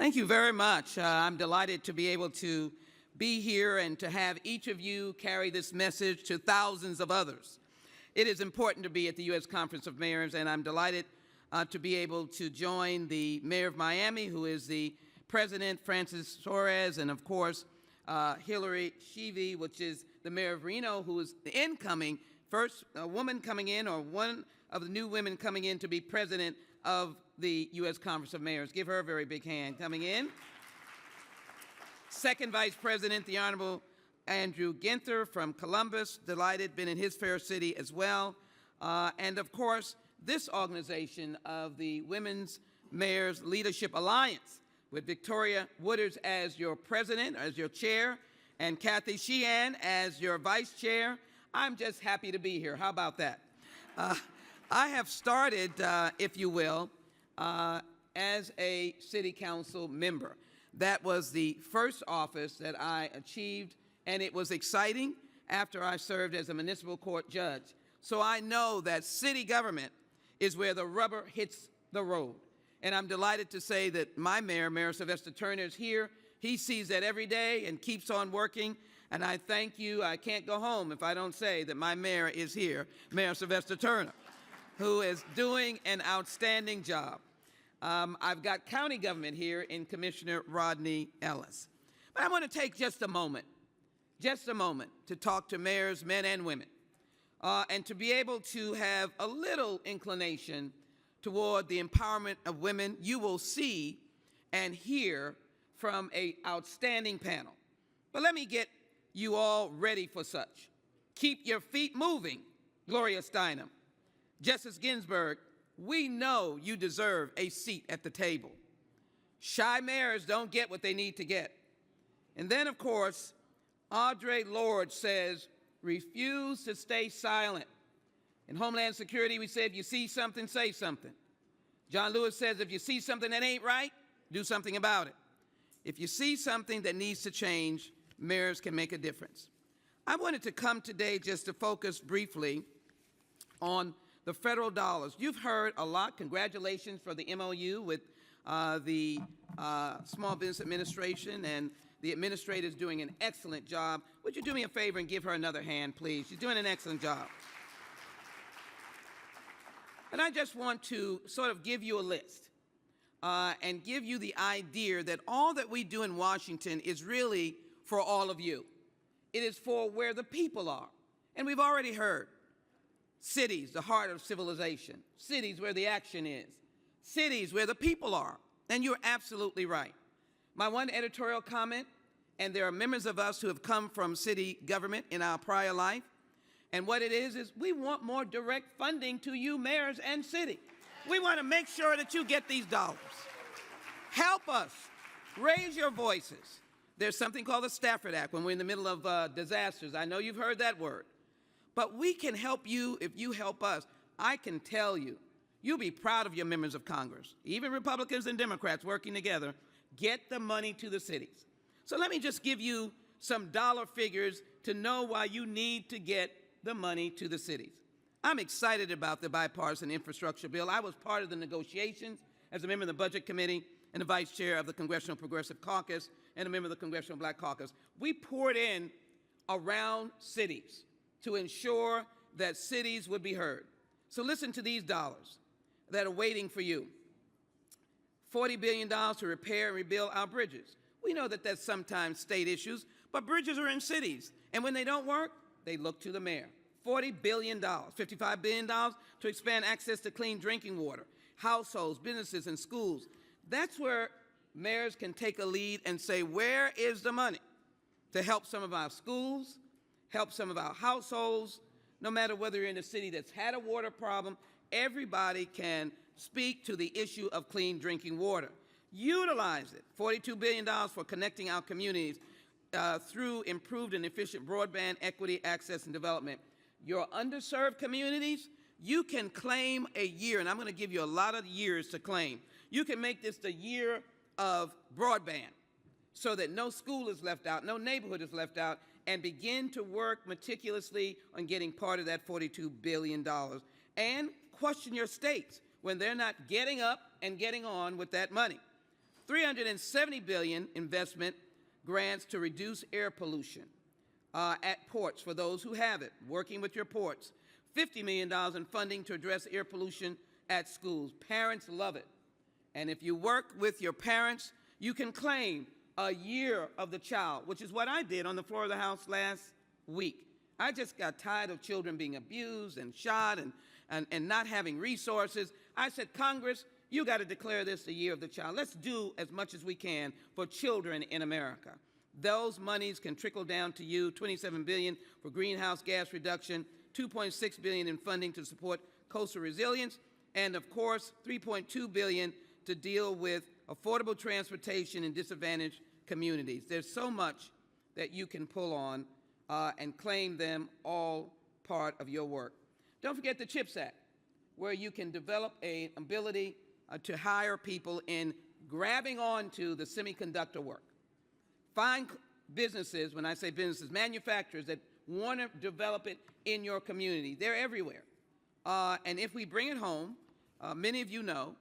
Thank you very much. I'm delighted to be able to be here and to have each of you carry this message to thousands of others. It is important to be at the U.S. Conference of Mayors, and I'm delighted to be able to join the Mayor of Miami, who is the President, Francis Suarez, and of course, Hillary Sheila, which is the Mayor of Reno, who is the incoming first woman coming in, or one of the new women coming in to be President of the U.S. Conference of Mayors. Give her a very big hand coming in. Second Vice President, the Honorable Andrew Ginther from Columbus, delighted, been in his fair city as well. And of course, this organization of the Women's Mayors Leadership Alliance, with Victoria Wooders as your president, as your chair, and Kathy Sheehan as your vice chair. I'm just happy to be here. How about that? I have started, if you will, as a city council member. That was the first office that I achieved, and it was exciting after I served as a municipal court judge. So I know that city government is where the rubber hits the road. And I'm delighted to say that my mayor, Mayor Sylvester Turner, is here. He sees that every day and keeps on working. And I thank you. I can't go home if I don't say that my mayor is here, Mayor Sylvester Turner, who is doing an outstanding job. I've got county government here in Commissioner Rodney Ellis. But I want to take just a moment to talk to mayors, men and women, and to be able to have a little inclination toward the empowerment of women. You will see and hear from an outstanding panel. But let me get you all ready for such. Keep your feet moving, Gloria Steinem. Justice Ginsburg, we know you deserve a seat at the table. Shy mayors don't get what they need to get. And then, of course, Audre Lorde says, refuse to stay silent. In Homeland Security, we say, if you see something, say something. John Lewis says, if you see something that ain't right, do something about it. If you see something that needs to change, mayors can make a difference. I wanted to come today just to focus briefly on the federal dollars. You've heard a lot. Congratulations for the MOU with the Small Business Administration, and the administrator is doing an excellent job. Would you do me a favor and give her another hand, please? She's doing an excellent job. And I just want to sort of give you a list and give you the idea that all that we do in Washington is really for all of you. It is for where the people are. And we've already heard cities, the heart of civilization, cities where the action is, cities where the people are. And you're absolutely right. My one editorial comment, and there are members of us who have come from city government in our prior life, and what it is we want more direct funding to you, mayors and city. We want to make sure that you get these dollars. Help us. Raise your voices. There's something called the Stafford Act when we're in the middle of disasters. I know you've heard that word. But we can help you if you help us. I can tell you, you'll be proud of your members of Congress, even Republicans and Democrats working together. Get the money to the cities. So let me just give you some dollar figures to know why you need to get the money to the cities. I'm excited about the bipartisan infrastructure bill. I was part of the negotiations as a member of the Budget Committee and the vice chair of the Congressional Progressive Caucus and a member of the Congressional Black Caucus. We poured in around cities to ensure that cities would be heard. So listen to these dollars that are waiting for you. $40 billion to repair and rebuild our bridges. We know that that's sometimes state issues, but bridges are in cities. And when they don't work, they look to the mayor. $40 billion, $55 billion to expand access to clean drinking water, households, businesses, and schools. That's where mayors can take a lead and say, where is the money to help some of our schools, help some of our households, no matter whether you're in a city that's had a water problem, everybody can speak to the issue of clean drinking water. Utilize it. $42 billion for connecting our communities through improved and efficient broadband equity, access, and development. Your underserved communities, you can claim a year, and I'm going to give you a lot of years to claim. You can make this the year of broadband so that no school is left out, no neighborhood is left out, and begin to work meticulously on getting part of that $42 billion. And question your states when they're not getting up and getting on with that money. $370 billion investment grants to reduce air pollution at ports for those who have it, working with your ports. $50 million in funding to address air pollution at schools. Parents love it. And if you work with your parents, you can claim a year of the child, which is what I did on the floor of the House last week. I just got tired of children being abused and shot and not having resources. I said, Congress, you got to declare this the year of the child. Let's do as much as we can for children in America. Those monies can trickle down to you, $27 billion for greenhouse gas reduction, $2.6 billion in funding to support coastal resilience, and of course, $3.2 billion to deal with affordable transportation in disadvantaged communities. There's so much that you can pull on and claim them all part of your work. Don't forget the CHIPS Act, where you can develop an ability to hire people in grabbing onto the semiconductor work. Find businesses, when I say businesses, manufacturers that want to develop it in your community. They're everywhere. And if we bring it home, many of you know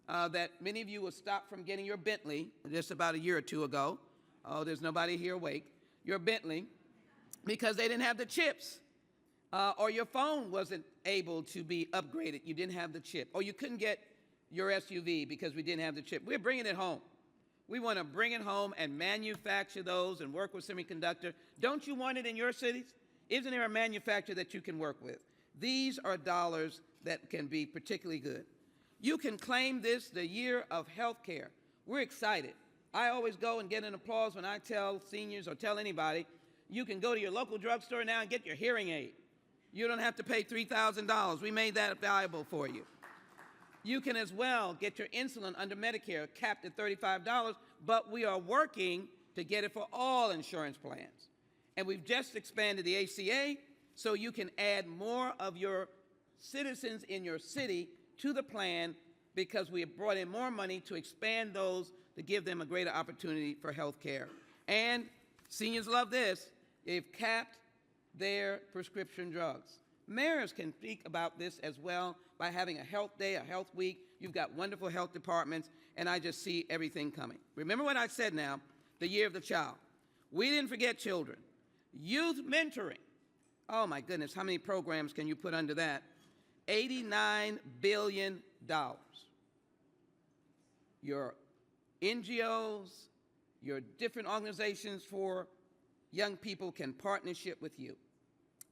that many of you were stopped from getting your Bentley just about a year or two ago. Oh, there's nobody here awake. Your Bentley, because they didn't have the chips. Or your phone wasn't able to be upgraded. You didn't have the chip. Or you couldn't get your SUV because we didn't have the chip. We're bringing it home. We want to bring it home and manufacture those and work with semiconductor. Don't you want it in your cities? Isn't there a manufacturer that you can work with? These are dollars that can be particularly good. You can claim this the year of health care. We're excited. I always go and get an applause when I tell seniors or tell anybody, you can go to your local drugstore now and get your hearing aid. You don't have to pay $3,000. We made that valuable for you. You can as well get your insulin under Medicare, capped at $35, but we are working to get it for all insurance plans. And we've just expanded the ACA so you can add more of your citizens in your city to the plan because we have brought in more money to expand those to give them a greater opportunity for health care. And seniors love this. They've capped their prescription drugs. Mayors can speak about this as well by having a health day, a health week. You've got wonderful health departments, and I just see everything coming. Remember what I said now, the year of the child. We didn't forget children. Youth mentoring. Oh my goodness, how many programs can you put under that? $89 billion. Your NGOs, your different organizations for young people can partnership with you.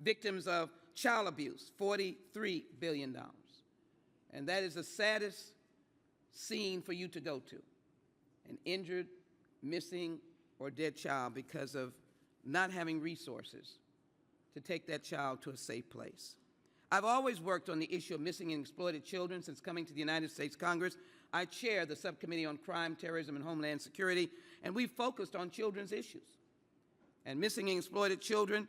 Victims of child abuse, $43 billion. And that is the saddest scene for you to go to. An injured, missing, or dead child because of not having resources to take that child to a safe place. I've always worked on the issue of missing and exploited children since coming to the United States Congress. I chair the Subcommittee on Crime, Terrorism, and Homeland Security, and we focused on children's issues. And missing and exploited children,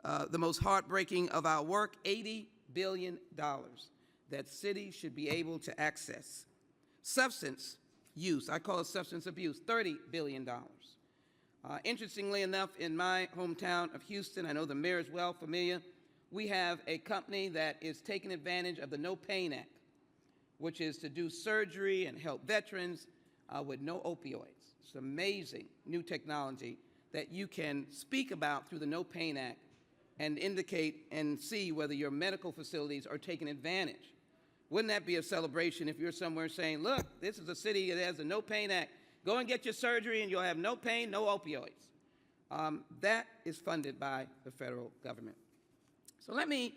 the most heartbreaking of our work, $80 billion that cities should be able to access. Substance use, I call it substance abuse, $30 billion. Interestingly enough, in my hometown of Houston, I know the mayor is well familiar, we have a company that is taking advantage of the No Pain Act, which is to do surgery and help veterans with no opioids. It's amazing new technology that you can speak about through the No Pain Act and indicate and see whether your medical facilities are taking advantage. Wouldn't that be a celebration if you're somewhere saying, look, this is a city that has a No Pain Act. Go and get your surgery and you'll have no pain, no opioids. That is funded by the federal government. So let me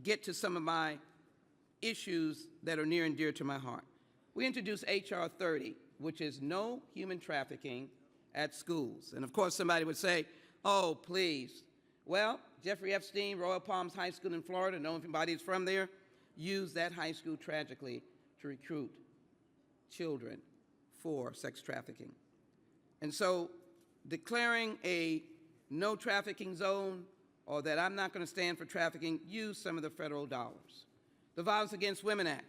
get to some of my issues that are near and dear to my heart. We introduced H.R. 30, which is no human trafficking at schools. And of course somebody would say, oh, please. Well, Jeffrey Epstein, Royal Palms High School in Florida, know if anybody is from there, used that high school tragically to recruit children for sex trafficking. And so declaring a no trafficking zone or that I'm not going to stand for trafficking, use some of the federal dollars. The Violence Against Women Act,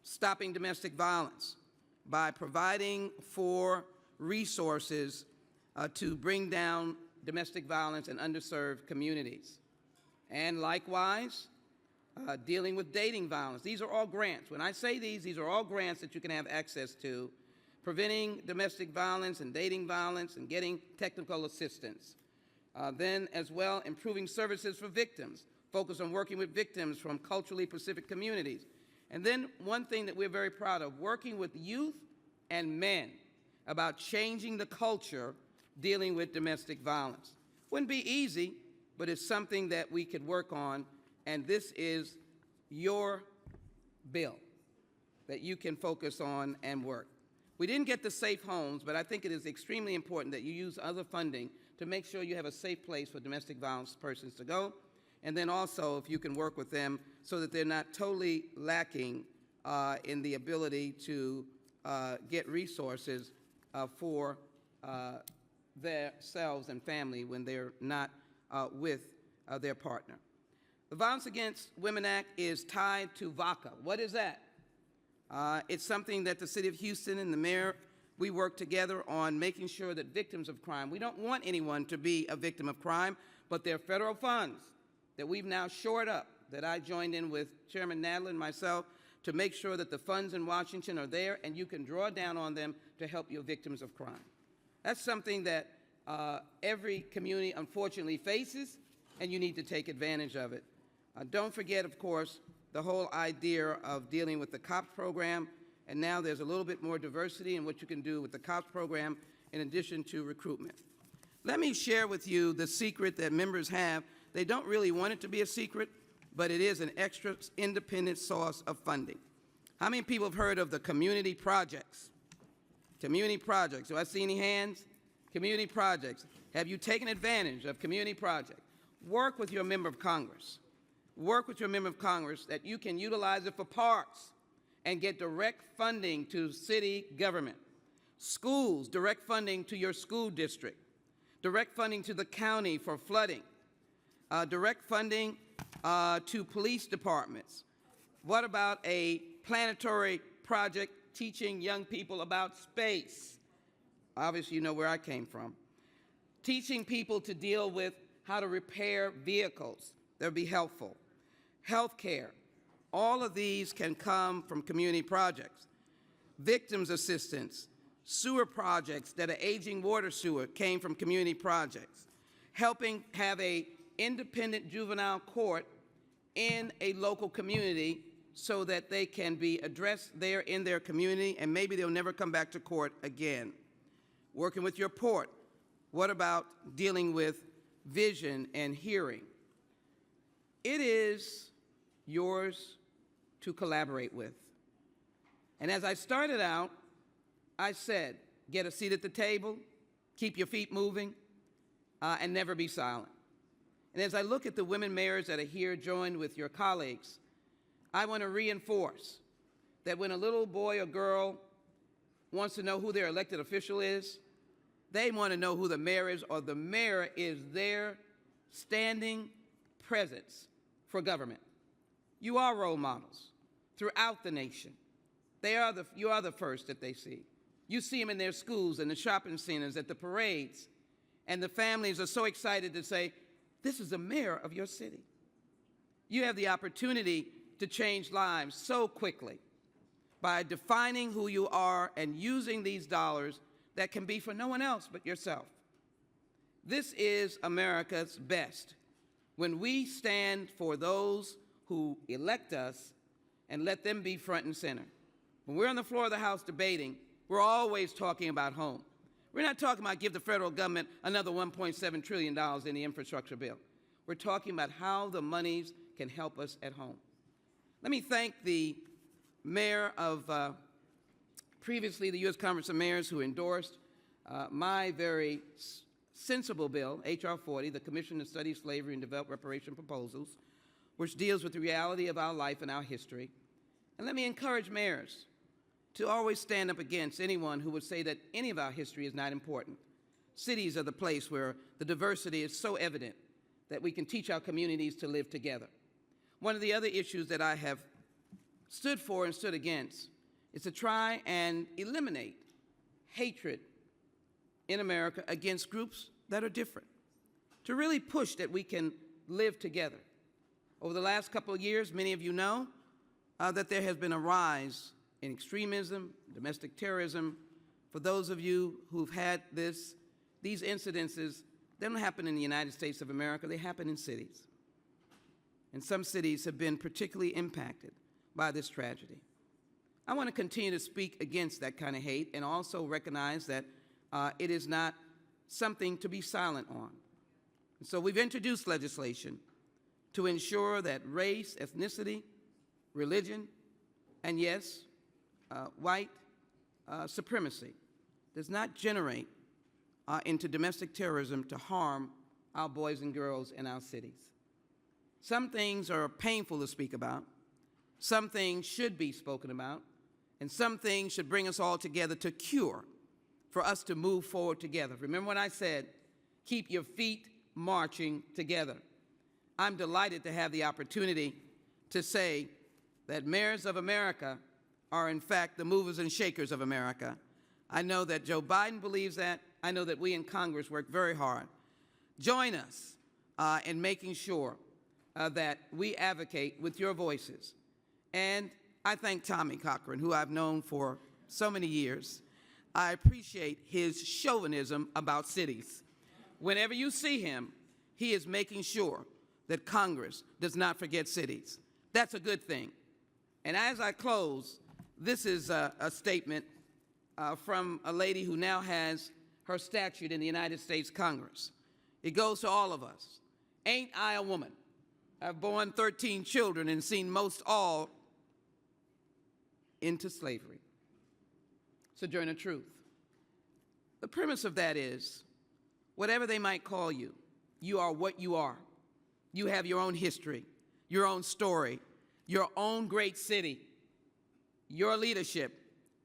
stopping domestic violence by providing for resources to bring down domestic violence in underserved communities. And likewise, dealing with dating violence. These are all grants. When I say these are all grants that you can have access to preventing domestic violence and dating violence and getting technical assistance. Then as well, improving services for victims, focus on working with victims from culturally Pacific communities. And then one thing that we're very proud of, working with youth and men about changing the culture dealing with domestic violence. Wouldn't be easy, but it's something that we could work on, and this is your bill that you can focus on and work. We didn't get the safe homes, but I think it is extremely important that you use other funding to make sure you have a safe place for domestic violence persons to go, and then also if you can work with them so that they're not totally lacking in the ability to get resources for themselves and family when they're not with their partner. The Violence Against Women Act is tied to VACA. What is that? It's something that the City of Houston and the mayor, we work together on making sure that victims of crime, we don't want anyone to be a victim of crime, but there are federal funds that we've now shored up, that I joined in with Chairman Nadler and myself to make sure that the funds in Washington are there and you can draw down on them to help your victims of crime. That's something that every community unfortunately faces, and you need to take advantage of it. Don't forget, of course, the whole idea of dealing with the COPS program, and now there's a little bit more diversity in what you can do with the COPS program in addition to recruitment. Let me share with you the secret that members have. They don't really want it to be a secret, but it is an extra independent source of funding. How many people have heard of the community projects? Community projects. Do I see any hands? Community projects. Have you taken advantage of community projects? Work with your member of Congress. Work with your member of Congress that you can utilize it for parks and get direct funding to city government. Schools, direct funding to your school district. Direct funding to the county for flooding. Direct funding to police departments. What about a planetary project teaching young people about space? Obviously, you know where I came from. Teaching people to deal with how to repair vehicles. That would be helpful. Healthcare. All of these can come from community projects. Victims assistance. Sewer projects that are aging water sewer came from community projects. Helping have an independent juvenile court in a local community so that they can be addressed there in their community and maybe they'll never come back to court again. Working with your port. What about dealing with vision and hearing? It is yours to collaborate with. And as I started out, I said, get a seat at the table, keep your feet moving, and never be silent. And as I look at the women mayors that are here joined with your colleagues, I want to reinforce that when a little boy or girl wants to know who their elected official is, they want to know who the mayor is, or the mayor is their standing presence for government. You are role models throughout the nation. You are the first that they see. You see them in their schools, in the shopping centers, at the parades, and the families are so excited to say, this is the mayor of your city. You have the opportunity to change lives so quickly by defining who you are and using these dollars that can be for no one else but yourself. This is America's best, when we stand for those who elect us and let them be front and center. When we're on the floor of the House debating, we're always talking about home. We're not talking about give the federal government another $1.7 trillion in the infrastructure bill. We're talking about how the monies can help us at home. Let me thank the mayor of previously the U.S. Conference of Mayors who endorsed my very sensible bill, H.R. 40, the Commission to Study Slavery and Develop Reparation Proposals, which deals with the reality of our life and our history. And let me encourage mayors to always stand up against anyone who would say that any of our history is not important. Cities are the place where the diversity is so evident that we can teach our communities to live together. One of the other issues that I have stood for and stood against is to try and eliminate hatred in America against groups that are different, to really push that we can live together. Over the last couple of years, many of you know that there has been a rise in extremism, domestic terrorism, For those of you who've had these incidences, they don't happen in the United States of America, they happen in cities. And some cities have been particularly impacted by this tragedy. I want to continue to speak against that kind of hate and also recognize that it is not something to be silent on. And so we've introduced legislation to ensure that race, ethnicity, religion, and yes, white supremacy does not generate into domestic terrorism to harm our boys and girls in our cities. Some things are painful to speak about, some things should be spoken about, and some things should bring us all together to cure, for us to move forward together. Remember when I said, keep your feet marching together. I'm delighted to have the opportunity to say that mayors of America are in fact the movers and shakers of America. I know that Joe Biden believes that. I know that we in Congress work very hard. Join us in making sure that we advocate with your voices. And I thank Tommy Cochran, who I've known for so many years. I appreciate his chauvinism about cities. Whenever you see him, he is making sure that Congress does not forget cities. That's a good thing. And as I close, this is a statement from a lady who now has her statute in the United States Congress. It goes to all of us. Ain't I a woman? I've borne 13 children and seen most all into slavery. Sojourner Truth. The premise of that is, whatever they might call you, you are what you are. You have your own history, your own story, your own great city. Your leadership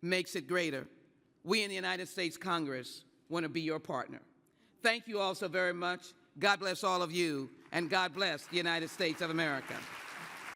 makes it greater. We in the United States Congress want to be your partner. Thank you all so very much. God bless all of you, and God bless the United States of America.